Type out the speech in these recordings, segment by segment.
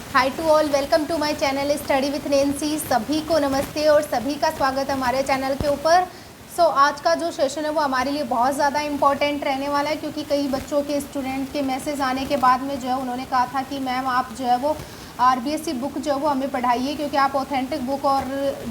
Hi to all, welcome to my channel study with Nancy. सभी को नमस्ते और सभी का स्वागत है हमारे चैनल के ऊपर। आज का जो सेशन है वो हमारे लिए बहुत ज़्यादा इम्पॉर्टेंट रहने वाला है, क्योंकि कई बच्चों के स्टूडेंट के मैसेज आने के बाद में जो है उन्होंने कहा था कि मैम आप जो है वो आरबीएससी बुक जो है वो हमें पढ़ाइए, क्योंकि आप ऑथेंटिक बुक और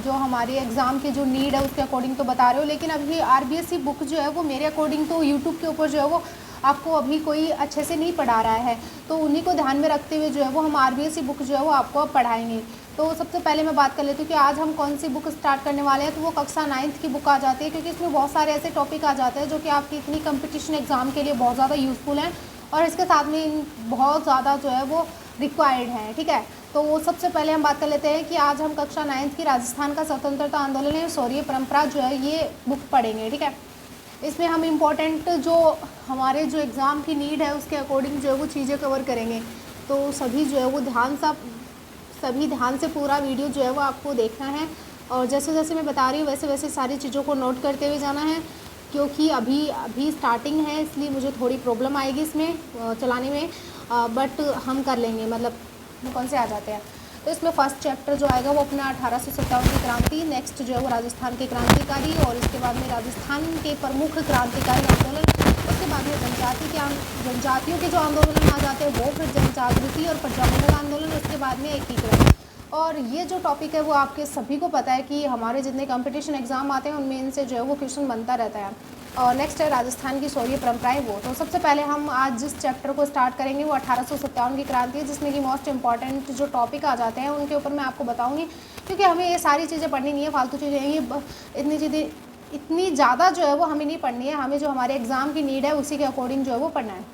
जो हमारी एग्ज़ाम की जो नीड है उसके अकॉर्डिंग तो बता रहे हो, लेकिन अभी आरबीएससी बुक जो है वो मेरे अकॉर्डिंग तो यूट्यूब के ऊपर जो है वो आपको अभी कोई अच्छे से नहीं पढ़ा रहा है। तो उन्हीं को ध्यान में रखते हुए जो है वो हम आरबीएससी बुक जो है वो आपको अब पढ़ाएंगे। तो सबसे पहले मैं बात कर लेती हूँ कि आज हम कौन सी बुक स्टार्ट करने वाले हैं। तो वो कक्षा 9th की बुक आ जाती है, क्योंकि इसमें बहुत सारे ऐसे टॉपिक आ जाते हैं जो कि आपकी इतनी कंपटीशन एग्ज़ाम के लिए बहुत ज़्यादा यूज़फुल हैं और इसके साथ में बहुत ज़्यादा जो है वो रिक्वायर्ड है। ठीक है, तो सबसे पहले हम बात कर लेते हैं कि आज हम कक्षा 9th की राजस्थान का स्वतंत्रता आंदोलन है शौर्य परंपरा जो है ये बुक पढ़ेंगे। ठीक है, इसमें हम इम्पोर्टेंट जो हमारे जो एग्ज़ाम की नीड है उसके अकॉर्डिंग जो है वो चीज़ें कवर करेंगे। तो सभी जो है वो ध्यान से पूरा वीडियो जो है वो आपको देखना है, और जैसे जैसे मैं बता रही हूँ वैसे वैसे सारी चीज़ों को नोट करते हुए जाना है, क्योंकि अभी स्टार्टिंग है इसलिए मुझे थोड़ी प्रॉब्लम आएगी इसमें चलाने में, बट हम कर लेंगे। मतलब कौन से आ जाते हैं। तो इसमें फर्स्ट चैप्टर जो आएगा वो अपना 1857 की क्रांति, नेक्स्ट जो है वो राजस्थान के क्रांतिकारी, और इसके बाद में राजस्थान के प्रमुख क्रांतिकारी आंदोलन, उसके बाद में जनजातियों के जो आंदोलन आ जाते हैं वो, फिर जनजागृति और प्रजामंडल आंदोलन, उसके बाद में एकीकरण। और ये जो टॉपिक है वो आपके सभी को पता है कि हमारे जितने कंपटीशन एग्जाम आते हैं उनमें इनसे जो है वो क्वेश्चन बनता रहता है। और नेक्स्ट है राजस्थान की शौर्य परंपराएं। वो तो सबसे पहले हम आज जिस चैप्टर को स्टार्ट करेंगे वो 1857 की क्रांति है, जिसमें कि मोस्ट इंपॉर्टेंट जो टॉपिक आ जाते हैं उनके ऊपर मैं आपको बताऊंगी, क्योंकि हमें ये सारी चीज़ें पढ़नी नहीं है, फालतू चीज़ें हैं ये, इतनी ज़्यादा जो है वो हमें नहीं पढ़नी है, हमें जो हमारे एग्ज़ाम की नीड है उसी के अकॉर्डिंग जो है वो पढ़ना है।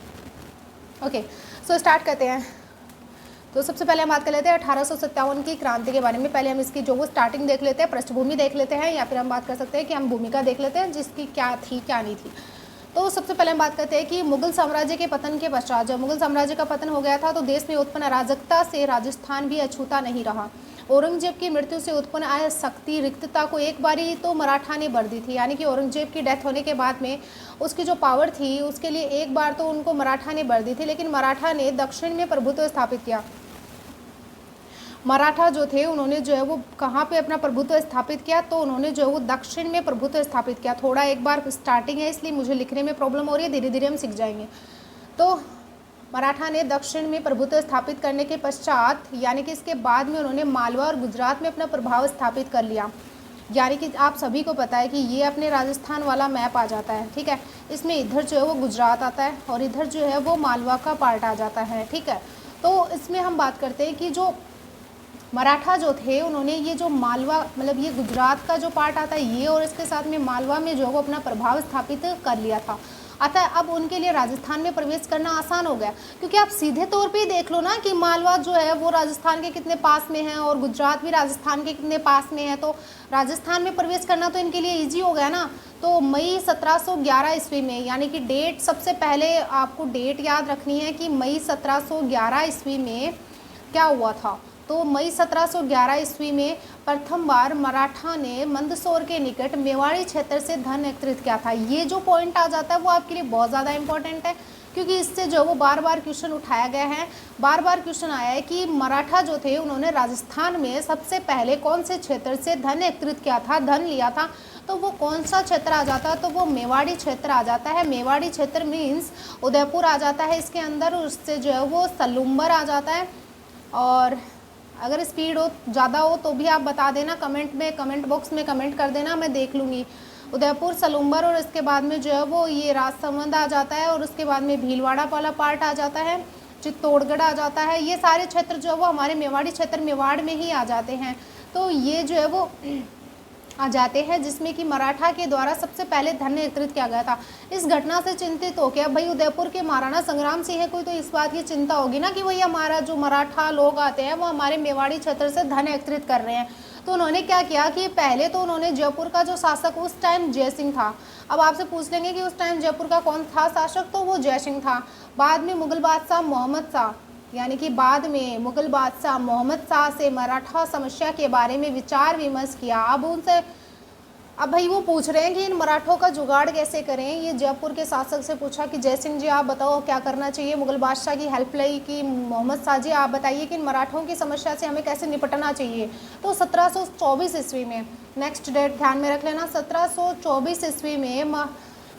ओके, सो स्टार्ट करते हैं। तो सबसे पहले हम बात कर लेते हैं 1857 की क्रांति के बारे में। पहले हम इसकी जो वो स्टार्टिंग देख लेते हैं, पृष्ठभूमि देख लेते हैं, या फिर हम बात कर सकते हैं कि हम भूमिका देख लेते हैं जिसकी क्या थी क्या नहीं थी। तो सबसे पहले हम बात करते हैं कि मुगल साम्राज्य के पतन के पश्चात, जब मुगल साम्राज्य का पतन हो गया था तो देश में उत्पन्न अराजकता से राजस्थान भी अछूता नहीं रहा। औरंगजेब की मृत्यु से उत्पन्न अशक्ति रिक्तता को एक बारी तो मराठा ने भर दी थी, यानी कि औरंगजेब की डेथ होने के बाद में उसकी जो पावर थी उसके लिए एक बार तो उनको मराठा ने भर दी थी, लेकिन मराठा ने दक्षिण में प्रभुत्व स्थापित किया। मराठा जो थे उन्होंने जो है वो कहाँ पे अपना प्रभुत्व स्थापित किया, तो उन्होंने जो है वो दक्षिण में प्रभुत्व स्थापित किया। थोड़ा एक बार स्टार्टिंग है इसलिए मुझे लिखने में प्रॉब्लम हो रही है, धीरे धीरे हम सीख जाएंगे। तो मराठा ने दक्षिण में प्रभुत्व स्थापित करने के पश्चात, यानी कि इसके बाद में उन्होंने मालवा और गुजरात में अपना प्रभाव स्थापित कर लिया। यानी कि आप सभी को पता है कि ये अपने राजस्थान वाला मैप आ जाता है। ठीक है, इसमें इधर जो है वो गुजरात आता है और इधर जो है वो मालवा का पार्ट आ जाता है। ठीक है, तो इसमें हम बात करते हैं कि जो मराठा जो थे उन्होंने ये जो मालवा, मतलब ये गुजरात का जो पार्ट आता है ये, और इसके साथ में मालवा में जो वो अपना प्रभाव स्थापित कर लिया था। अतः अब उनके लिए राजस्थान में प्रवेश करना आसान हो गया, क्योंकि आप सीधे तौर पे ही देख लो ना कि मालवा जो है वो राजस्थान के कितने पास में है और गुजरात भी राजस्थान के कितने पास में है, तो राजस्थान में प्रवेश करना तो इनके लिए ईजी हो गया ना। तो मई 1711 ईस्वी में, यानी कि डेट सबसे पहले आपको डेट याद रखनी है कि मई 1711 ईस्वी में क्या हुआ था। तो मई 1711 ईस्वी में प्रथम बार मराठा ने मंदसौर के निकट मेवाड़ी क्षेत्र से धन एकत्रित किया था। ये जो पॉइंट आ जाता है वो आपके लिए बहुत ज़्यादा इंपॉर्टेंट है, क्योंकि इससे जो वो बार बार क्वेश्चन उठाया गया है। बार बार क्वेश्चन आया है कि मराठा जो थे उन्होंने राजस्थान में सबसे पहले कौन से क्षेत्र से धन एकत्रित किया था, धन लिया था, तो वो कौन सा क्षेत्र आ जाता है, तो वो मेवाड़ी क्षेत्र आ जाता है। मेवाड़ी क्षेत्र मीन्स उदयपुर आ जाता है इसके अंदर, उससे जो है वो सलूम्बर आ जाता है। और अगर स्पीड हो ज़्यादा हो तो भी आप बता देना कमेंट बॉक्स में कमेंट कर देना, मैं देख लूँगी। उदयपुर, सलूम्बर, और इसके बाद में जो है वो ये राजसमंद आ जाता है, और उसके बाद में भीलवाड़ा वाला पार्ट आ जाता है, चित्तौड़गढ़ आ जाता है। ये सारे क्षेत्र जो है वो हमारे मेवाड़ी क्षेत्र, मेवाड़ में ही आ जाते हैं। तो ये जो है वो आ जाते हैं जिसमें कि मराठा के द्वारा सबसे पहले धन एकत्रित किया गया था। इस घटना से चिंतित हो क्या भाई, उदयपुर के महाराणा संग्राम सिंह कोई तो इस बात की चिंता होगी ना कि भाई हमारा जो मराठा लोग आते हैं वो हमारे मेवाड़ी क्षेत्र से धन एकत्रित कर रहे हैं। तो उन्होंने क्या किया कि पहले तो उन्होंने जयपुर का जो शासक उस टाइम जयसिंह था। अब आपसे पूछ लेंगे कि उस टाइम जयपुर का कौन था शासक, तो वो जयसिंह था। बाद में मुगल बादशाह मोहम्मद शाह, यानी कि बाद में मुगल बादशाह मोहम्मद शाह से मराठा समस्या के बारे में विचार विमर्श किया। अब उनसे अब भाई वो पूछ रहे हैं कि इन मराठों का जुगाड़ कैसे करें। ये जयपुर के शासक से पूछा कि जय सिंह जी आप बताओ क्या करना चाहिए। मुगल बादशाह की हेल्प ली कि मोहम्मद शाह जी आप बताइए कि इन मराठों की समस्या से हमें कैसे निपटना चाहिए। तो 1724 ईस्वी में, नेक्स्ट डेट ध्यान में रख लेना, 1724 ईस्वी में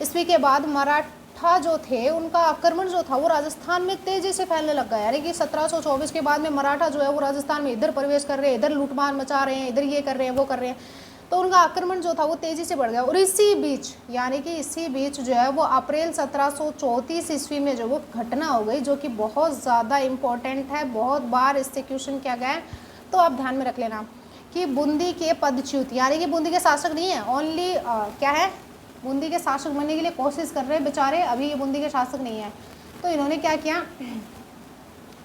ईस्वी के बाद मराठा जो थे उनका आक्रमण जो था वो राजस्थान में तेजी से फैलने लग गया। यानी कि 1724 के बाद में मराठा जो है वो राजस्थान में इधर प्रवेश कर रहे हैं, इधर लूटमार मचा रहे हैं, इधर ये कर रहे हैं, वो कर रहे हैं। तो उनका आक्रमण जो था वो तेज़ी से बढ़ गया। और इसी बीच, यानी कि इसी बीच जो है वो अप्रैल 1734 ईस्वी में जो वो घटना हो गई, जो कि बहुत ज़्यादा इम्पोर्टेंट है, बहुत बार इससे क्वेश्चन किया गया है, तो आप ध्यान में रख लेना कि बूंदी के पदच्युत, यानी कि बूंदी के शासक नहीं है, ओनली क्या है, बूंदी के शासक बनने के लिए कोशिश कर रहे हैं बेचारे, अभी ये बूंदी के शासक नहीं है। तो इन्होंने क्या किया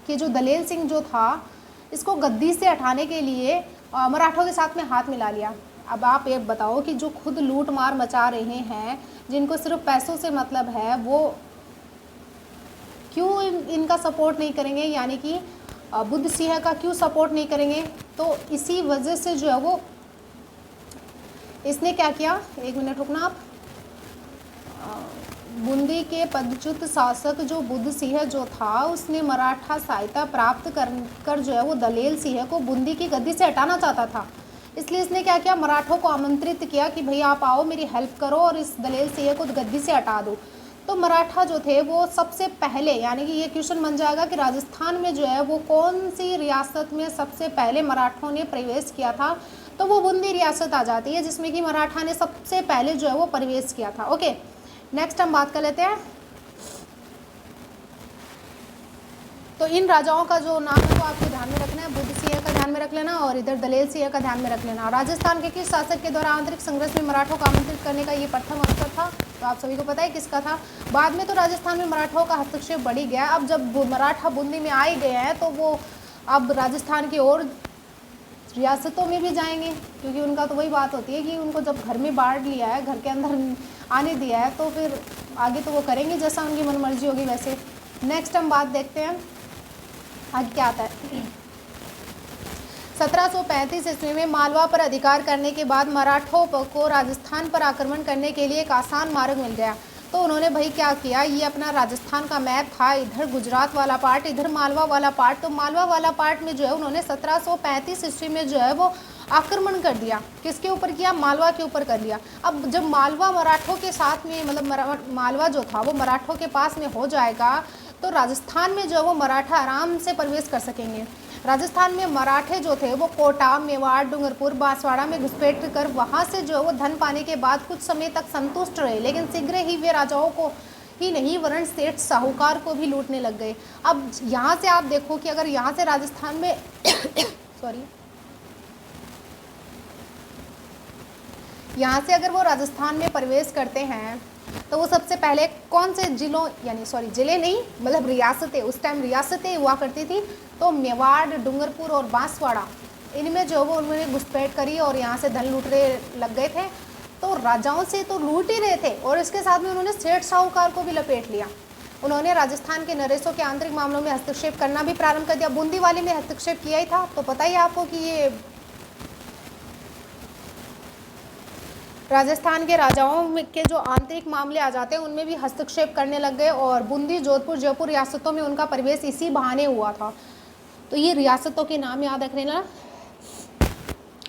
कि जो दलेल सिंह जो था, इसको गद्दी से हटाने के लिए मराठों के साथ में हाथ मिला लिया। अब आप ये बताओ कि जो खुद लूट मार मचा रहे हैं, जिनको सिर्फ पैसों से मतलब है, वो क्यों इनका सपोर्ट नहीं करेंगे, यानी कि बुद्ध सिंह का क्यों सपोर्ट नहीं करेंगे। तो इसी वजह से जो है वो इसने क्या किया, एक मिनट रुकना आप, बूंदी के पदच्युत शासक जो बुद्ध सिंह जो था, उसने मराठा सहायता प्राप्त कर जो है वो दलेल सिंह को बूंदी की गद्दी से हटाना चाहता था। इसलिए इसने क्या किया, मराठों को आमंत्रित किया कि भाई आप आओ, मेरी हेल्प करो और इस दलेल सिंह को गद्दी से हटा दो। तो मराठा जो थे वो सबसे पहले, यानी कि ये क्वेश्चन बन जाएगा कि राजस्थान में जो है वो कौन सी रियासत में सबसे पहले मराठों ने प्रवेश किया था। तो वो बूंदी रियासत आ जाती है, जिसमें कि मराठा ने सबसे पहले जो है वो प्रवेश किया था। ओके, नेक्स्ट हम बात कर लेते हैं। तो इन राजाओं का जो नाम है वो आपको ध्यान में रखना है, बुद्ध सिंह का ध्यान में रख लेना और इधर दलेल सिंह का ध्यान में रख लेना। राजस्थान के किस शासक के द्वारा आंतरिक संघर्ष में मराठों को आमंत्रित करने का ये प्रथम अवसर था, तो आप सभी को पता है किसका था। बाद में तो राजस्थान में मराठों का हस्तक्षेप बढ़ ही गया। अब जब मराठा बूंदी में आ ही गए हैं, तो वो अब राजस्थान की और रियासतों में भी जाएंगे, क्योंकि उनका तो वही बात होती है कि उनको जब घर में बांट लिया है, घर के अंदर आने दिया है, तो फिर आगे तो वो करेंगे जैसा उनकी मनमर्जी होगी वैसे। नेक्स्ट हम बात देखते हैं आगे क्या आता है। 1735 ईस्वी में मालवा पर अधिकार करने के बाद मराठों को राजस्थान पर आक्रमण करने के लिए एक आसान मार्ग मिल गया। तो उन्होंने भाई क्या किया, ये अपना राजस्थान का मैप था, इधर गुजरात वाला पार्ट, इधर मालवा वाला पार्ट। तो मालवा वाला पार्ट में जो है उन्होंने 1735 ईस्वी में जो है वो आक्रमण कर दिया। किसके ऊपर किया, मालवा के ऊपर कर लिया। अब जब मालवा मराठों के साथ में, मतलब मालवा जो था वो मराठों के पास में हो जाएगा, तो राजस्थान में जो वो मराठा आराम से प्रवेश कर सकेंगे। राजस्थान में मराठे जो थे वो कोटा, मेवाड़, डूंगरपुर, बांसवाड़ा में घुसपैठ कर वहाँ से जो वो धन पाने के बाद कुछ समय तक संतुष्ट रहे, लेकिन शीघ्र ही वे राजाओं को ही नहीं वरन सेठ साहूकार को भी लूटने लग गए। अब यहाँ से आप देखो कि अगर यहाँ से राजस्थान में सॉरी, यहाँ से अगर वो राजस्थान में प्रवेश करते हैं, तो वो सबसे पहले कौन से जिलों, यानी सॉरी जिले नहीं, मतलब रियासतें, उस टाइम रियासतें हुआ करती थी, तो मेवाड़, डूंगरपुर और बांसवाड़ा, इनमें जो वो उन्होंने घुसपैठ करी और यहाँ से धन लूटने लग गए थे। तो राजाओं से तो लूट ही रहे थे और इसके साथ में उन्होंने सेठ साहूकार को भी लपेट लिया। उन्होंने राजस्थान के नरेशों के आंतरिक मामलों में हस्तक्षेप करना भी प्रारंभ कर दिया। बूंदी वाले में हस्तक्षेप किया ही था, तो पता ही आपको कि ये राजस्थान के राजाओं के जो आंतरिक मामले आ जाते हैं उनमें भी हस्तक्षेप करने लग गए और बूंदी, जोधपुर, जयपुर रियासतों में उनका प्रवेश इसी बहाने हुआ था। तो ये रियासतों के नाम याद रख लेना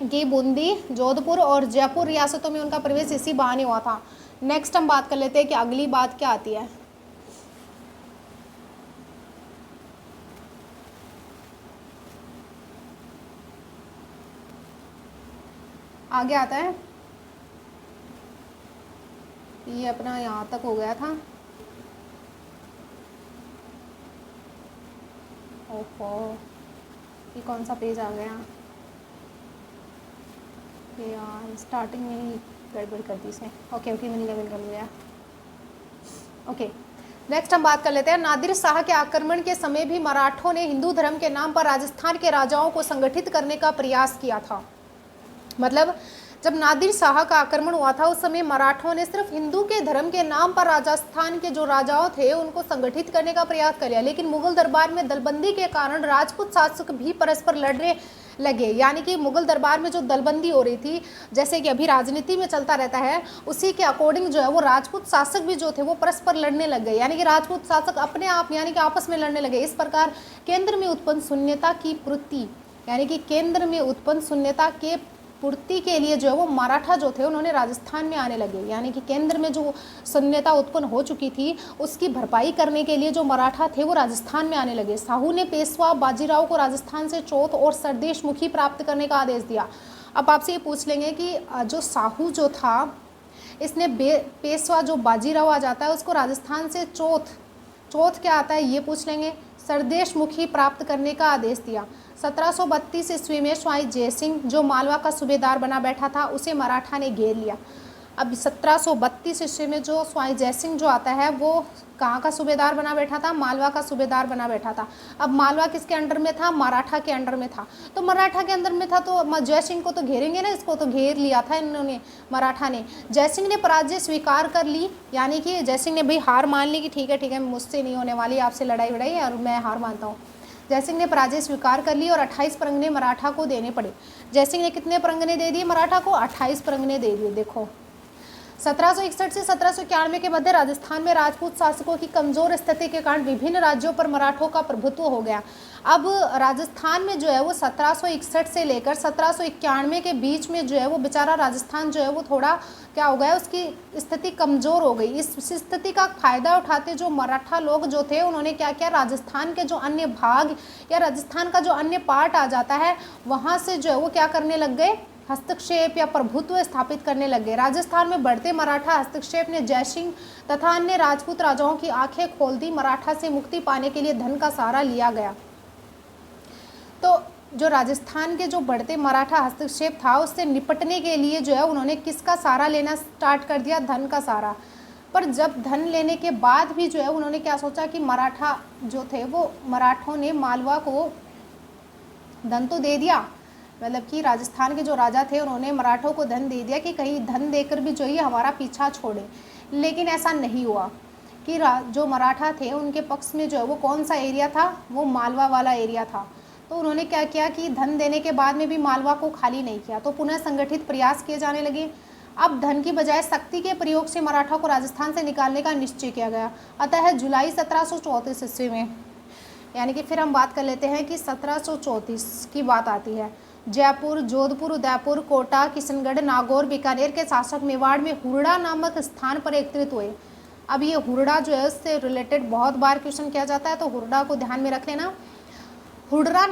कि बूंदी, जोधपुर और जयपुर रियासतों में उनका प्रवेश इसी बहाने हुआ था। नेक्स्ट हम बात कर लेते हैं कि अगली बात क्या आती है। आगे आता है, ये अपना यहाँ तक हो गया था। ओहो, ये कौन सा पेज आ गया, ये यार स्टार्टिंग में ही गड़बड़ कर दी इसने। ओके मैंने लेवल कर लिया। ओके, नेक्स्ट हम बात कर लेते हैं। नादिर शाह के आक्रमण के समय भी मराठों ने हिंदू धर्म के नाम पर राजस्थान के राजाओं को संगठित करने का प्रयास किया था। मतलब जब नादिर शाह का आक्रमण हुआ था उस समय मराठों ने सिर्फ हिंदू के धर्म के नाम पर राजस्थान के जो राजाओं थे उनको संगठित करने का प्रयास कर लिया, लेकिन मुगल दरबार में दलबंदी के कारण राजपूत शासक भी परस्पर लड़ने लगे। यानी कि मुगल दरबार में जो दलबंदी हो रही थी, जैसे कि अभी राजनीति में चलता रहता है, उसी के अकॉर्डिंग जो है वो राजपूत शासक भी जो थे वो परस्पर लड़ने लग गए। यानी कि राजपूत शासक अपने आप यानी कि आपस में लड़ने लगे। इस प्रकार केंद्र में उत्पन्न शून्यता की पूर्ति, यानी कि केंद्र में उत्पन्न शून्यता के पूर्ति के लिए जो है वो मराठा जो थे उन्होंने राजस्थान में आने लगे। यानी कि केंद्र में जो शून्यता उत्पन्न हो चुकी थी उसकी भरपाई करने के लिए जो मराठा थे वो राजस्थान में आने लगे। साहू ने पेशवा बाजीराव को राजस्थान से चौथ और सरदेश मुखी प्राप्त करने का आदेश दिया। अब आपसे ये पूछ लेंगे कि जो साहू जो था इसने पेशवा जो बाजीराव आ जाता है उसको राजस्थान से चौथ क्या आता है ये पूछ लेंगे। सरदेश मुखी प्राप्त करने का आदेश दिया। 1732 ईस्वी में स्वाई जयसिंह जो मालवा का सूबेदार बना बैठा था उसे मराठा ने घेर लिया। अब 1732 ईस्वी में जो स्वाई जयसिंह जो आता है वो कहाँ का सूबेदार बना बैठा था? मालवा का सूबेदार बना बैठा था। अब मालवा किसके अंडर में था? मराठा के अंडर में था। तो मराठा के अंदर में था तो जयसिंह को तो घेरेंगे ना, इसको तो घेर लिया था इन्होंने मराठा ने। जयसिंह ने पराजय स्वीकार कर ली, यानी कि जयसिंह ने भाई हार मान ली कि ठीक है मुझसे नहीं होने वाली आपसे लड़ाई वड़ाई और मैं हार मानता हूँ। जयसिंह ने पराजय स्वीकार कर ली और 28 परगने मराठा को देने पड़े। जयसिंह ने कितने परगने दे दिए मराठा को? 28 परगने दे दिए। देखो 1761 से 1791 के मध्य राजस्थान में राजपूत शासकों की कमजोर स्थिति के कारण विभिन्न राज्यों पर मराठों का प्रभुत्व हो गया। अब राजस्थान में जो है वो 1761 से लेकर 1791 के बीच में जो है वो बेचारा राजस्थान जो है वो थोड़ा क्या हो गया, उसकी स्थिति कमज़ोर हो गई। इस स्थिति का फायदा उठाते जो मराठा लोग जो थे उन्होंने क्या किया, राजस्थान के जो अन्य भाग या राजस्थान का जो अन्य पार्ट आ जाता है वहाँ से जो है वो क्या करने लग गए, हस्तक्षेप या प्रभुत्व स्थापित करने लगे। राजस्थान में बढ़ते मराठा हस्तक्षेप ने जयसिंह तथा अन्य राजपूत राजाओं की आंखें खोल दी। मराठा से मुक्ति पाने के लिए धन का सहारा लिया गया। तो जो राजस्थान के जो बढ़ते मराठा हस्तक्षेप था उससे निपटने के लिए जो है उन्होंने किसका सहारा लेना स्टार्ट कर दिया? धन का सहारा। पर जब धन लेने के बाद भी जो है उन्होंने क्या सोचा कि मराठा जो थे वो मराठों ने मालवा को धन तो दे दिया, मतलब कि राजस्थान के जो राजा थे उन्होंने मराठों को धन दे दिया कि कहीं धन देकर भी जो है हमारा पीछा छोड़े। लेकिन ऐसा नहीं हुआ कि जो मराठा थे उनके पक्ष में जो है वो कौन सा एरिया था? वो मालवा वाला एरिया था। तो उन्होंने क्या किया कि धन देने के बाद में भी मालवा को खाली नहीं किया, तो पुनः संगठित प्रयास किए जाने लगे। अब धन की बजाय शक्ति के प्रयोग से मराठा को राजस्थान से निकालने का निश्चय किया गया। अतः जुलाई 1734 ईस्वी में, यानी कि फिर हम बात कर लेते हैं कि 1734 की बात आती है। जयपुर, जोधपुर, उदयपुर, कोटा, किशनगढ़, नागौर, बीकानेर के शासक मेवाड़ में हुरड़ा नामक स्थान पर एकत्रित हुए। अब ये हुरड़ा जो है उससे रिलेटेड बहुत बार क्वेश्चन किया जाता है, तो हुरड़ा को ध्यान में रख लेना। हुरड़ा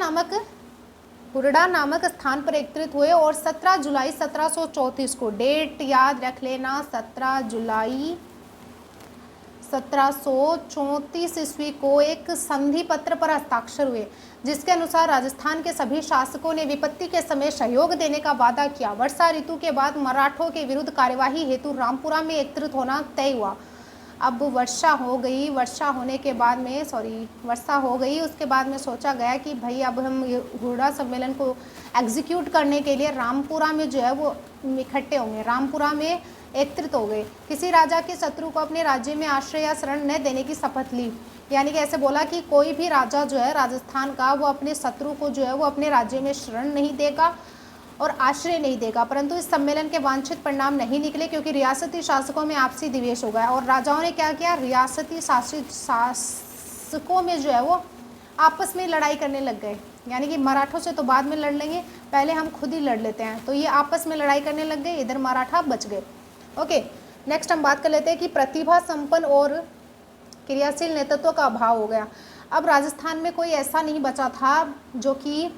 नामक स्थान पर एकत्रित हुए और 17 जुलाई 1734 को, डेट याद रख लेना, 17 जुलाई 1734 ईस्वी को एक संधि पत्र पर हस्ताक्षर हुए जिसके अनुसार राजस्थान के सभी शासकों ने विपत्ति के समय सहयोग देने का वादा किया। वर्षा ऋतु के बाद मराठों के विरुद्ध कार्यवाही हेतु रामपुरा में एकत्रित होना तय हुआ। अब वर्षा हो गई, वर्षा हो गई, उसके बाद में सोचा गया कि भाई अब हम हुरड़ा सम्मेलन को एग्जीक्यूट करने के लिए रामपुरा में जो है वो इकट्ठे होंगे, रामपुरा में एकत्रित हो गए। किसी राजा के शत्रु को अपने राज्य में आश्रय या शरण न देने की शपथ ली, यानी कि ऐसे बोला कि कोई भी राजा जो है राजस्थान का वो अपने शत्रु को जो है वो अपने राज्य में शरण नहीं देगा और आश्रय नहीं देगा। परंतु इस सम्मेलन के वांछित परिणाम नहीं निकले क्योंकि रियासती शासकों में आपसी द्वेष हो गया और राजाओं ने क्या किया, रियासती शासकों में जो है वो आपस में लड़ाई करने लग गए। यानी कि मराठों से तो बाद में लड़ लेंगे, पहले हम खुद ही लड़ लेते हैं। तो ये आपस में लड़ाई करने लग गए, इधर मराठा बच गए। ओके, नेक्स्ट हम बात कर लेते हैं कि प्रतिभा संपन्न और क्रियाशील नेतृत्व का अभाव हो गया। अब राजस्थान में कोई ऐसा नहीं बचा था जो कि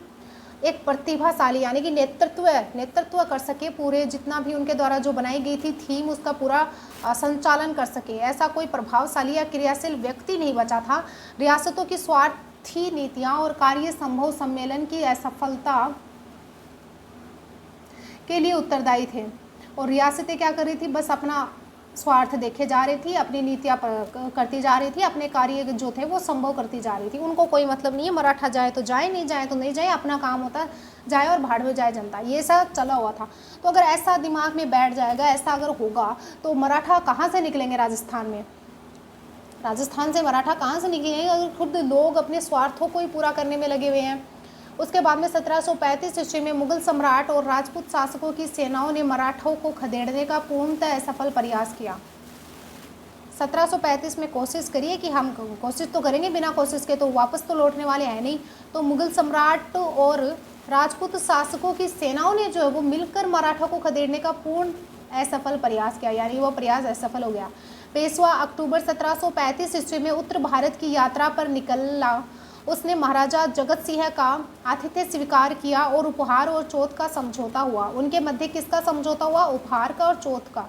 एक प्रतिभाशाली यानी कि नेतृत्व कर सके, पूरे जितना भी उनके द्वारा जो बनाई गई थी थीम उसका पूरा संचालन कर सके। ऐसा कोई प्रभावशाली या क्रियाशील व्यक्ति नहीं बचा था। रियासतों की स्वार्थी नीतियां और कार्य संभव सम्मेलन की असफलता के लिए उत्तरदायी थे और रियासतें क्या कर रही थी, बस अपना स्वार्थ देखे जा रही थी, अपनी नीतियाँ करती जा रही थी, अपने कार्य जो थे वो संभव करती जा रही थी। उनको कोई मतलब नहीं है मराठा जाए तो जाए, नहीं जाए तो नहीं जाए, अपना काम होता जाए और भाड़ में जाए जनता, ये सब चला हुआ था। तो अगर ऐसा दिमाग में बैठ जाएगा, ऐसा अगर होगा तो मराठा कहाँ से निकलेंगे राजस्थान में? राजस्थान से मराठा कहाँ से निकलेंगे अगर खुद लोग अपने स्वार्थों को ही पूरा करने में लगे हुए हैं। उसके बाद में 1735 ईस्वी में मुगल सम्राट और राजपूत शासकों की सेनाओं ने मराठों को खदेड़ने का पूर्णतः असफल प्रयास किया। 1735 में कोशिश करिए कि हम कोशिश तो करेंगे, बिना कोशिश के तो वापस तो लौटने वाले हैं नहीं। तो मुगल सम्राट और राजपूत शासकों की सेनाओं ने जो है वो मिलकर मराठों को खदेड़ने का पूर्ण असफल प्रयास किया, यानी वो प्रयास असफल हो गया। पेशवा अक्टूबर 1735 ईस्वी में उत्तर भारत की यात्रा पर निकला। उसने महाराजा जगत सिंह का आतिथ्य स्वीकार किया और उपहार और चौथ का समझौता हुआ। उनके मध्य किसका समझौता हुआ? उपहार का और चौथ का।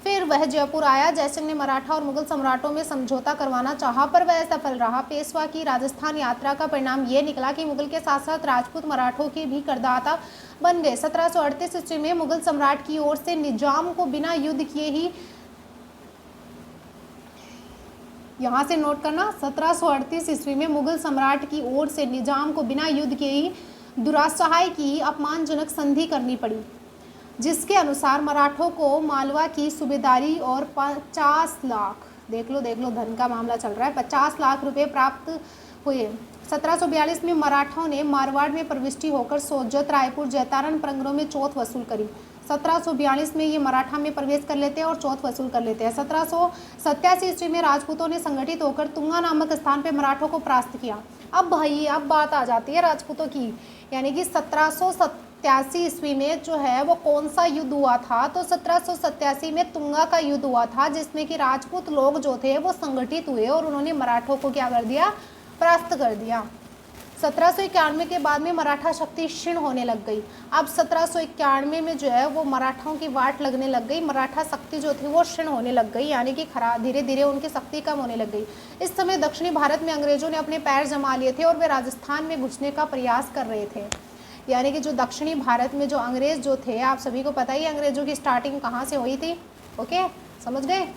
फिर वह जयपुर आया। जयसिंह ने मराठा और मुगल सम्राटों में समझौता करवाना चाहा पर वह सफल रहा। पेशवा की राजस्थान यात्रा का परिणाम ये निकला कि मुगल के साथ साथ राजपूत मराठों के भी करदाता बन गए। 1738 ईस्वी में मुगल सम्राट की ओर से निजाम को बिना युद्ध किए ही, यहाँ से नोट करना, 1738 ईस्वी में मुगल सम्राट की ओर से निजाम को बिना युद्ध के ही दुरासहाय की अपमानजनक संधि करनी पड़ी, जिसके अनुसार मराठों को मालवा की सूबेदारी और 50 लाख, देख लो धन का मामला चल रहा है, 50 लाख रुपए प्राप्त हुए। 1742 में मराठों ने मारवाड़ में प्रविष्टि होकर सोजत, रायपुर, जैतारण प्रगरों में चौथ वसूल करी। 1742 में ये मराठा में प्रवेश कर लेते हैं और चौथ वसूल कर लेते हैं। 1787 ईस्वी में राजपूतों ने संगठित होकर तुंगा नामक स्थान पर मराठों को परास्त किया। अब भाई अब बात आ जाती है राजपूतों की, यानी कि 1787 ईस्वी में जो है वो कौन सा युद्ध हुआ था? तो 1787 में तुंगा का युद्ध हुआ था, जिसमें कि राजपूत लोग जो थे वो संगठित हुए और उन्होंने मराठों को क्या कर दिया? परास्त कर दिया। 1791 के बाद में मराठा शक्ति क्षीण होने लग गई। अब 1791 में जो है वो मराठाओं की वाट लगने लग गई, मराठा शक्ति जो थी वो क्षीण होने लग गई, यानी कि धीरे धीरे उनकी शक्ति कम होने लग गई। इस समय दक्षिणी भारत में अंग्रेजों ने अपने पैर जमा लिए थे और वे राजस्थान में घुसने का प्रयास कर रहे थे। यानी कि जो दक्षिणी भारत में जो अंग्रेज जो थे, आप सभी को पता ही अंग्रेजों की स्टार्टिंग कहाँ से हुई थी। ओके, समझ गए?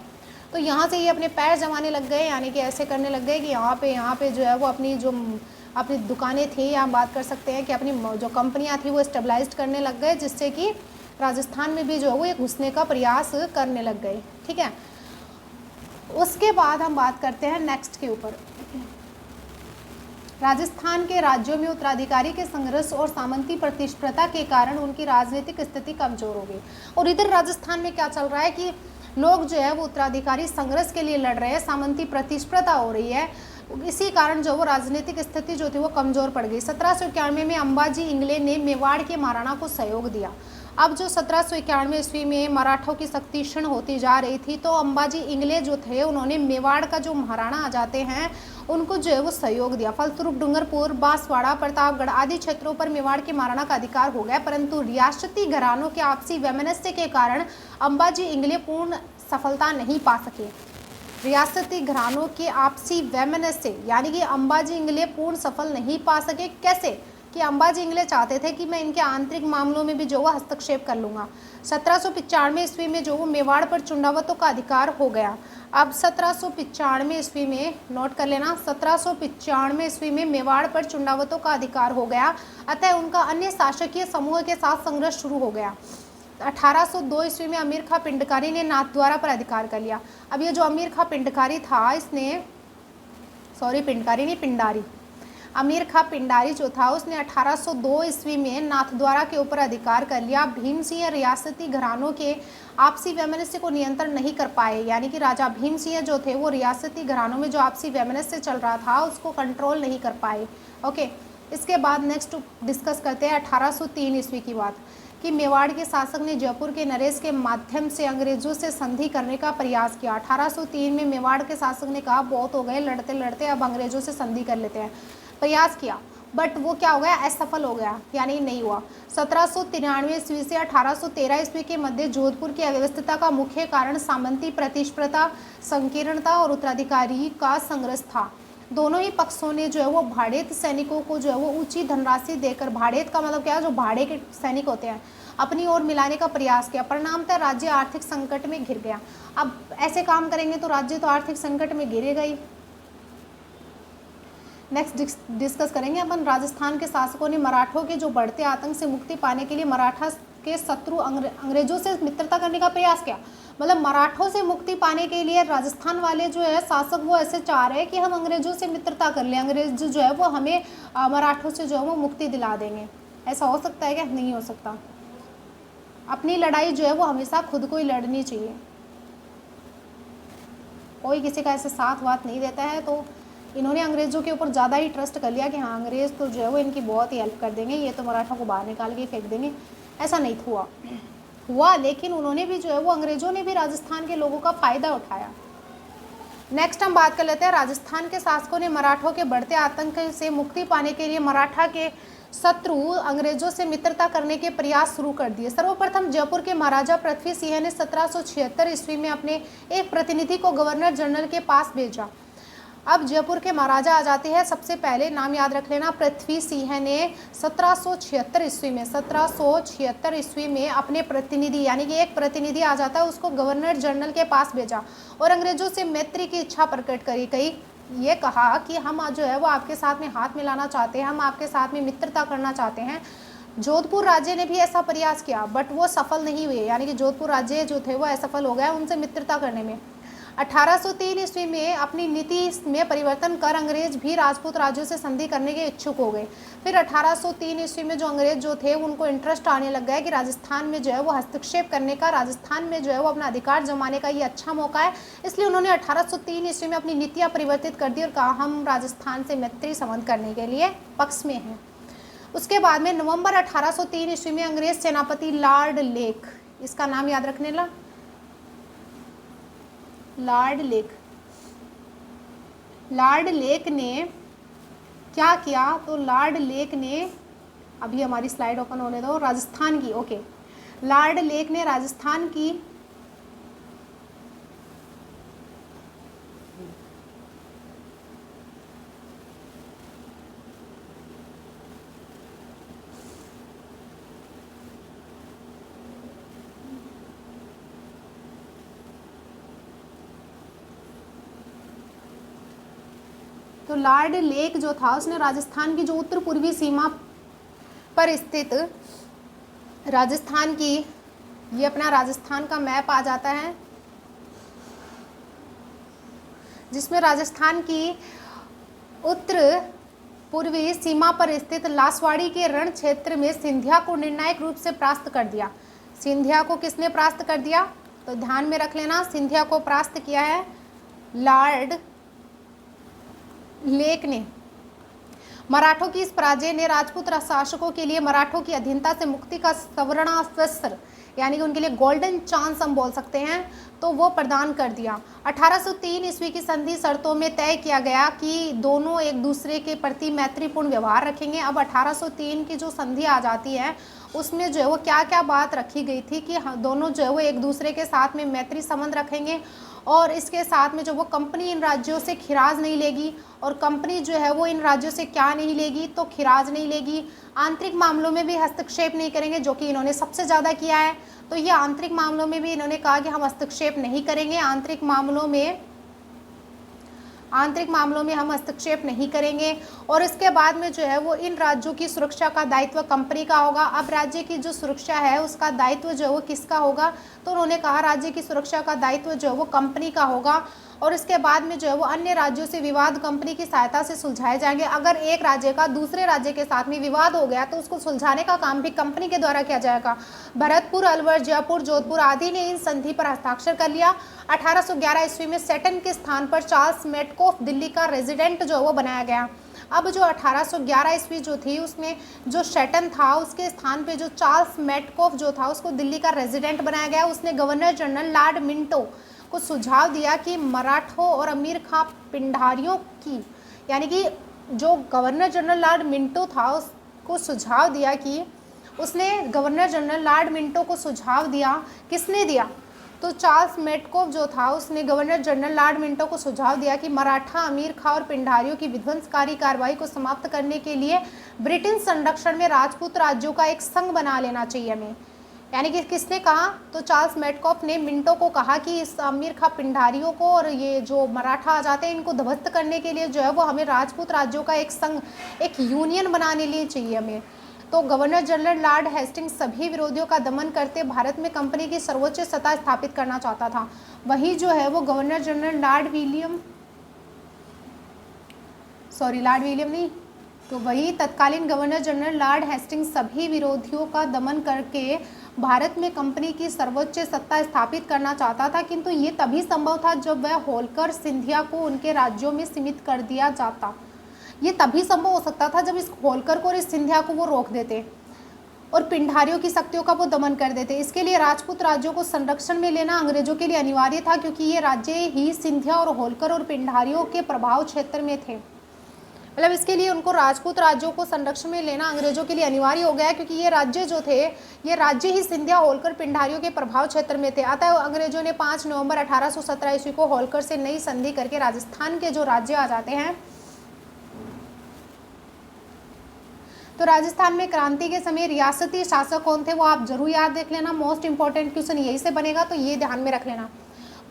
तो यहाँ से ये अपने पैर जमाने लग गए, यानी कि ऐसे करने लग गए कि यहाँ पे जो है वो अपनी दुकानें थी, या बात कर सकते हैं कि अपनी जो कंपनियां थी वो स्टेबलाइज्ड करने लग गए, जिससे कि राजस्थान में भी जो है वो ये घुसने का प्रयास करने लग गए। ठीक है, उसके बाद हम बात करते हैं नेक्स्ट के ऊपर। राजस्थान के राज्यों में उत्तराधिकारी के संघर्ष और सामंती प्रतिस्पर्धा के कारण उनकी राजनीतिक स्थिति कमजोर हो गई। और इधर राजस्थान में क्या चल रहा है कि लोग जो है वो उत्तराधिकारी संघर्ष के लिए लड़ रहे हैं, सामंती प्रतिस्पर्धा हो रही है, इसी कारण जो वो राजनीतिक स्थिति जो थी वो कमज़ोर पड़ गई। 1791 में अंबाजी इंगले ने मेवाड़ के महाराणा को सहयोग दिया। अब जो 1791 ईस्वी में मराठों की शक्ति क्षीण होती जा रही थी, तो अंबाजी इंगले जो थे उन्होंने मेवाड़ का जो महाराणा आ जाते हैं उनको जो है वो सहयोग दिया। फलस्वरूप डूंगरपुर, बांसवाड़ा, प्रतापगढ़ आदि क्षेत्रों पर मेवाड़ के महाराणा का अधिकार हो गया, परंतु रियासती घरानों के आपसी वैमनस्य के कारण अंबाजी इंगले पूर्ण सफलता नहीं पा सके। रियासती घरानों के आपसी वैमनस्य, यानी कि अंबाजी इंगले पूर्ण सफल नहीं पा सके। कैसे? कि अंबाजी इंगले चाहते थे कि मैं इनके आंतरिक मामलों में भी जो वो हस्तक्षेप कर लूँगा। 1795 ईस्वी में जो वो मेवाड़ पर चुनावतों का अधिकार हो गया। अब 1795 ईस्वी में नोट कर लेना, 1795 ईस्वी में मेवाड़ पर चुनावतों का अधिकार हो गया, अतः उनका अन्य शासकीय समूह के साथ संघर्ष शुरू हो गया। 1802 ईस्वी में अमीर खां पिंडकारी ने नाथद्वारा पर अधिकार कर लिया। अब ये जो अमीर खां पिंडकारी था, इसने पिंडकारी नहीं, पिंडारी, अमीर खां पिंडारी जो था उसने 1802 ईस्वी में नाथद्वारा के ऊपर अधिकार कर लिया। भीम सिंह रियासती घरानों के आपसी वैमनस्य को नियंत्रण नहीं कर पाए, यानी कि राजा भीम सिंह जो थे वो रियासती घरानों में जो आपसी वैमनस्य चल रहा था उसको कंट्रोल नहीं कर पाए। ओके, इसके बाद नेक्स्ट डिस्कस करते हैं 1803 ईस्वी की बात, कि मेवाड़ के शासक ने जयपुर के नरेश के माध्यम से अंग्रेजों से संधि करने का प्रयास किया। 1803 में मेवाड़ के शासक ने कहा बहुत हो गए लड़ते लड़ते, अब अंग्रेजों से संधि कर लेते हैं। प्रयास किया, बट वो क्या हो गया? असफल हो गया, यानी नहीं हुआ। 1793 ईस्वी से 1813 ईस्वी के मध्य जोधपुर की अव्यवस्था का मुख्य कारण सामंती प्रतिस्पर्धा, संकीर्णता और उत्तराधिकारी का संघर्ष था। दोनों ही पक्षों ने जो है वो भाड़ेत सैनिकों को जो है वो ऊंची धनराशि देकर, भाड़ेत का मतलब क्या है? जो भाड़े के सैनिक होते हैं, अपनी ओर मिलाने का प्रयास किया। परिणामतः राज्य आर्थिक संकट में घिर गया। अब ऐसे काम करेंगे तो राज्य तो आर्थिक संकट में गिरेगा ही। नेक्स्ट डिस्कस करेंगे अपन, राजस्थान के शासकों ने मराठों के जो बढ़ते आतंक से मुक्ति पाने के लिए मराठा के शत्रु अंग्रेजों से मित्रता करने का प्रयास किया। मतलब मराठों से मुक्ति पाने के लिए राजस्थान वाले जो है शासक वो ऐसे चाह रहे हैं कि हम अंग्रेजों से मित्रता कर लें, अंग्रेज जो है वो हमें मराठों से जो है वो मुक्ति दिला देंगे। ऐसा हो सकता है क्या? नहीं हो सकता। अपनी लड़ाई जो है वो हमेशा खुद को ही लड़नी चाहिए, कोई किसी का ऐसे साथ वाथ नहीं देता है। तो इन्होंने अंग्रेज़ों के ऊपर ज़्यादा ही ट्रस्ट कर लिया कि हाँ अंग्रेज़ तो जो है वो इनकी बहुत ही हेल्प कर देंगे, ये तो मराठा को बाहर निकाल के फेंक देंगे। ऐसा नहीं हुआ, लेकिन उन्होंने भी जो है वो अंग्रेज़ों ने भी राजस्थान के लोगों का फ़ायदा उठाया। नेक्स्ट हम बात कर लेते हैं, राजस्थान के शासकों ने मराठों के बढ़ते आतंक से मुक्ति पाने के लिए मराठा के शत्रु अंग्रेजों से मित्रता करने के प्रयास शुरू कर दिए। सर्वप्रथम जयपुर के महाराजा पृथ्वी सिंह ने 1776 ईस्वी में अपने एक प्रतिनिधि को गवर्नर जनरल के पास भेजा। अब जयपुर के महाराजा आ जाते हैं, सबसे पहले नाम याद रख लेना, पृथ्वी सिंह ने 1776 ईस्वी में अपने प्रतिनिधि यानी कि एक प्रतिनिधि आ जाता है, उसको गवर्नर जनरल के पास भेजा और अंग्रेजों से मैत्री की इच्छा प्रकट करी। ये कहा कि हम आज जो है वो आपके साथ में हाथ मिलाना चाहते हैं, हम आपके साथ में मित्रता करना चाहते हैं। जोधपुर राज्य ने भी ऐसा प्रयास किया बट वो सफल नहीं हुए, यानी कि जोधपुर राज्य जो थे वो असफल हो गया उनसे मित्रता करने में। 1803 ईस्वी में अपनी नीति में परिवर्तन कर अंग्रेज भी राजपूत राज्यों से संधि करने के इच्छुक हो गए। फिर 1803 ईस्वी में जो अंग्रेज जो थे उनको इंटरेस्ट आने लग गया कि राजस्थान में जो है वो हस्तक्षेप करने का, राजस्थान में जो है वो अपना अधिकार जमाने का ये अच्छा मौका है, इसलिए उन्होंने 1803 ईस्वी में अपनी नीतियाँ परिवर्तित कर दी और कहा हम राजस्थान से मैत्री संबंध करने के लिए पक्ष में हैं। उसके बाद में नवंबर 1803 ईस्वी में अंग्रेज सेनापति लॉर्ड लेक, इसका नाम याद रखने ला, लॉर्ड लेक ने क्या किया, तो लॉर्ड लेक ने, अभी हमारी स्लाइड ओपन होने दो, राजस्थान की, ओके, लॉर्ड लेक ने राजस्थान की तो लॉर्ड लेक जो था उसने राजस्थान की जो उत्तर पूर्वी सीमा पर स्थित राजस्थान की, ये अपना राजस्थान का मैप आ जाता है जिसमें राजस्थान की उत्तर पूर्वी सीमा पर स्थित लासवाड़ी के रण क्षेत्र में सिंधिया को निर्णायक रूप से परास्त कर दिया। सिंधिया को किसने परास्त कर दिया, तो ध्यान में रख लेना, सिंधिया को परास्त किया है लॉर्ड लेक ने। मराठों की इस पराजय ने राजपूत शासकों के लिए मराठों की अधीनता से मुक्ति का सवर्णावसर यानी कि उनके लिए गोल्डन चांस हम बोल सकते हैं, तो वो प्रदान कर दिया। 1803 ईस्वी की संधि शर्तों में तय किया गया कि दोनों एक दूसरे के प्रति मैत्रीपूर्ण व्यवहार रखेंगे। अब 1803 की जो संधि आ जाती है उसमें जो है वो क्या क्या बात रखी गई थी कि दोनों जो है वो एक दूसरे के साथ में मैत्री संबंध रखेंगे और इसके साथ में जो वो कंपनी इन राज्यों से खिराज नहीं लेगी और कंपनी जो है वो इन राज्यों से क्या नहीं लेगी, तो खिराज नहीं लेगी। आंतरिक मामलों में भी हस्तक्षेप नहीं करेंगे, जो कि इन्होंने सबसे ज़्यादा किया है। तो ये आंतरिक मामलों में भी इन्होंने कहा कि हम हस्तक्षेप नहीं करेंगे, आंतरिक मामलों में हम हस्तक्षेप नहीं करेंगे। और इसके बाद में जो है वो इन राज्यों की सुरक्षा का दायित्व कंपनी का होगा। अब राज्य की जो सुरक्षा है उसका दायित्व जो है वो किसका होगा, तो उन्होंने कहा राज्य की सुरक्षा का दायित्व जो है वो कंपनी का होगा। और इसके बाद में जो है वो अन्य राज्यों से विवाद कंपनी की सहायता से सुलझाए जाएंगे। अगर एक राज्य का दूसरे राज्य के साथ में विवाद हो गया तो उसको सुलझाने का काम भी कंपनी के द्वारा किया जाएगा। भरतपुर, अलवर, जयपुर, जोधपुर आदि ने इन संधि पर हस्ताक्षर कर लिया। 1811 ईस्वी में सेटन के स्थान पर चार्ल्स मेटकोफ दिल्ली का रेजिडेंट जो वो बनाया गया। अब जो 1811 ईस्वी जो थी उसमें जो शेटन था उसके स्थान पे जो चार्ल्स मेटकोफ जो था उसको दिल्ली का रेजिडेंट बनाया गया। उसने गवर्नर जनरल लॉर्ड मिंटो को सुझाव दिया कि मराठों और अमीर खां पिंडारियों की, यानी कि जो गवर्नर जनरल लॉर्ड मिंटो था उसको सुझाव दिया कि उसने गवर्नर जनरल लॉर्ड मिंटो को सुझाव दिया, किसने दिया, तो चार्ल्स मेटकोफ जो था उसने गवर्नर जनरल लॉर्ड मिंटो को सुझाव दिया कि मराठा, अमीर खां और पिंडारियों की विध्वंसकारी कार्रवाई को समाप्त करने के लिए ब्रिटेन संरक्षण में राजपूत राज्यों का एक संघ बना लेना चाहिए हमें। यानी कि किसने कहा, तो चार्ल्स मेटकॉफ ने मिंटो को कहा कि इस अमीर खा पिंडारियों को और ये जो मराठा आ जाते हैं इनको ध्वस्त करने के लिए जो है वो हमें राजपूत राज्यों का एक संघ, एक यूनियन बनाने लिए चाहिए हमें। तो गवर्नर जनरल लॉर्ड हेस्टिंग्स सभी विरोधियों का दमन करते भारत में कंपनी की सर्वोच्च सत्ता स्थापित करना चाहता था। वही जो है वो गवर्नर जनरल लॉर्ड विलियम नहीं, तो वही तत्कालीन गवर्नर जनरल लॉर्ड हेस्टिंग्स सभी विरोधियों का दमन करके भारत में कंपनी की सर्वोच्च सत्ता स्थापित करना चाहता था, किंतु ये तभी संभव था जब वह होलकर सिंधिया को उनके राज्यों में सीमित कर दिया जाता। ये तभी संभव हो सकता था जब इस होलकर को और इस सिंधिया को वो रोक देते और पिंडारियों की शक्तियों का वो दमन कर देते। इसके लिए राजपूत राज्यों को संरक्षण में लेना अंग्रेजों के लिए अनिवार्य था, क्योंकि ये राज्य ही सिंधिया और होलकर और पिंडारियों के प्रभाव क्षेत्र में थे। मतलब इसके लिए उनको राजपूत राज्यों को संरक्षण में लेना अंग्रेजों के लिए अनिवार्य हो गया, क्योंकि ये राज्य जो थे, ये राज्य ही सिंधिया, होलकर, पिंडारियों के प्रभाव क्षेत्र में थे। अतः अंग्रेजों ने 5 नवंबर 1817 ईस्वी को होलकर से नई संधि करके राजस्थान के जो राज्य आ जाते हैं, तो राजस्थान में क्रांति के समय रियासती शासक कौन थे वो आप जरूर याद देख लेना, मोस्ट इंपॉर्टेंट क्वेश्चन यही से बनेगा, तो ये ध्यान में रख लेना।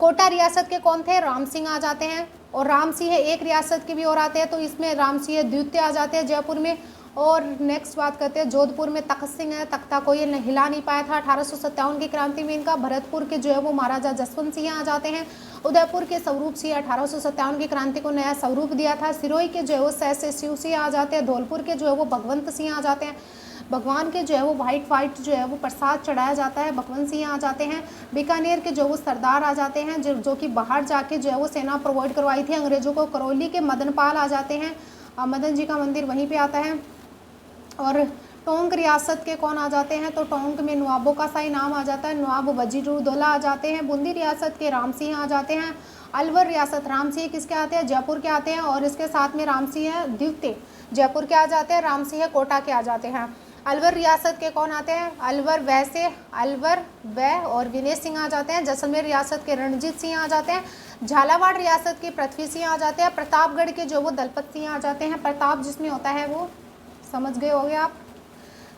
कोटा रियासत के कौन थे, राम सिंह आ जाते हैं, और राम सिंह एक रियासत के भी और आते हैं, तो इसमें राम सिंह द्वितीय आ जाते हैं जयपुर में। और नेक्स्ट बात करते हैं जोधपुर में तख्त सिंह है, तख्ता को ये हिला नहीं पाया था 1857 की क्रांति में इनका। भरतपुर के जो है वो महाराजा जसवंत सिंह आ जाते हैं। उदयपुर के स्वरूप सिंह 1857 की क्रांति को नया स्वरूप दिया था। सिरोही के जो है वो सहसे शिव सिंह आ जाते हैं। धौलपुर के जो है वो भगवंत सिंह आ जाते हैं। भगवान के जो है वो वाइट जो है वो प्रसाद चढ़ाया जाता है, भगवंत सिंह आ जाते हैं। बीकानेर के जो वो सरदार आ जाते हैं, जो कि बाहर जाके जो है वो सेना प्रोवाइड करवाई थी अंग्रेजों को। करौली के मदनपाल आ जाते हैं, मदन जी का मंदिर वहीं पे आता है। और टोंक रियासत के कौन आ जाते हैं, तो टोंक में नवाबों का सही नाम आ जाता है, नवाब वजीरुद्दौला आ जाते हैं। बूंदी रियासत के राम सिंह आ जाते हैं। अलवर रियासत राम सिंह किसके आते हैं, जयपुर के आते हैं, और इसके साथ में राम सिंह है द्वितीय जयपुर के आ जाते हैं, राम सिंह कोटा के आ जाते हैं। अलवर रियासत के कौन आते हैं, अलवर वै और विनय सिंह आ जाते हैं। जैसलमेर रियासत के रणजीत सिंह आ जाते हैं। झालावाड़ रियासत के पृथ्वी सिंह आ जाते हैं। प्रतापगढ़ के जो वो दलपत सिंह आ जाते हैं, प्रताप जिसमें होता है वो समझ गए होंगे आप।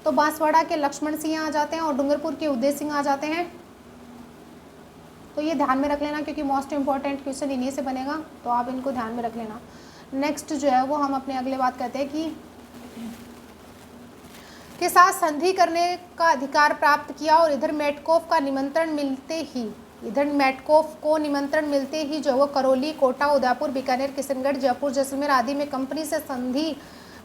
तो बांसवाड़ा के लक्ष्मण सिंह आ जाते हैं, और डूंगरपुर के उदय सिंह आ जाते हैं। तो ये ध्यान में रख लेना, क्योंकि मोस्ट इंपॉर्टेंट क्वेश्चन इन्हीं से बनेगा, तो आप इनको ध्यान में रख लेना। नेक्स्ट जो है वो हम अपने अगले बात करते हैं कि के साथ संधि करने का अधिकार प्राप्त किया, और इधर मेटकॉफ को निमंत्रण मिलते ही जो वो करौली, कोटा, उदयपुर, बीकानेर, किशनगढ़, जयपुर, जैसलमेर आदि में कंपनी से संधि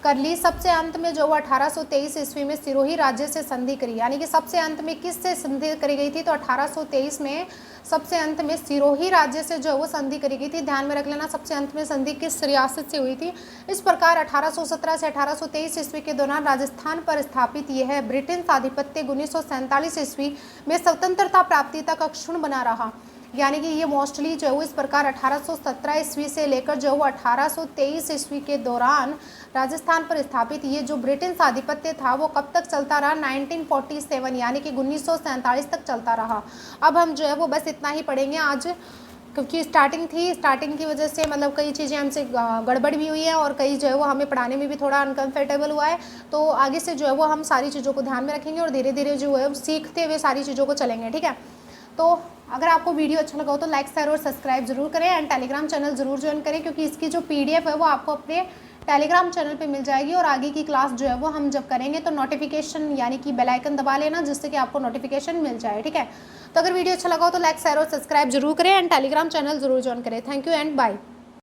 कर ली। सबसे अंत में जो वो 1823 ईस्वी में सिरोही राज्य से संधि करी। यानी कि सबसे अंत में किससे संधि करी गई थी, तो 1823 में सबसे अंत में सिरोही राज्य से जो वो संधि करी गई थी। ध्यान में रख लेना, सबसे अंत में संधि किस रियासत से हुई थी। इस प्रकार 1817 से 1823 ईस्वी के दौरान राजस्थान पर स्थापित यह है ब्रिटेन का आधिपत्य 1947 ईस्वी में स्वतंत्रता प्राप्ति तक अक्षुण्ण बना रहा। यानी कि ये मोस्टली जो है इस प्रकार 1817 ईस्वी से लेकर जो वो 1823 ईस्वी के दौरान राजस्थान पर स्थापित ये जो ब्रिटेन का आधिपत्य था वो कब तक चलता रहा, 1947 यानी कि 1947 तक चलता रहा। अब हम जो है वो बस इतना ही पढ़ेंगे आज, क्योंकि स्टार्टिंग की वजह से मतलब कई चीज़ें हमसे गड़बड़ भी हुई है, और कई जो है वो हमें पढ़ाने में भी थोड़ा अनकम्फर्टेबल हुआ है। तो आगे से जो है वो हम सारी चीज़ों को ध्यान में रखेंगे, और धीरे धीरे जो है सीखते हुए सारी चीज़ों को चलेंगे, ठीक है। तो अगर आपको वीडियो अच्छा लगा हो तो लाइक, शेयर और सब्सक्राइब जरूर करें, एंड टेलीग्राम चैनल जरूर ज्वाइन करें, क्योंकि इसकी जो PDF है वो आपको अपने टेलीग्राम चैनल पे मिल जाएगी। और आगे की क्लास जो है वो हम जब करेंगे तो नोटिफिकेशन यानी कि बेल आइकन दबा लेना, जिससे कि आपको नोटिफिकेशन मिल जाए, ठीक है। तो अगर वीडियो अच्छा लगा हो तो लाइक, शेयर और सब्सक्राइब जरूर करें, एंड टेलीग्राम चैनल जरूर ज्वाइन करें। Thank you and bye.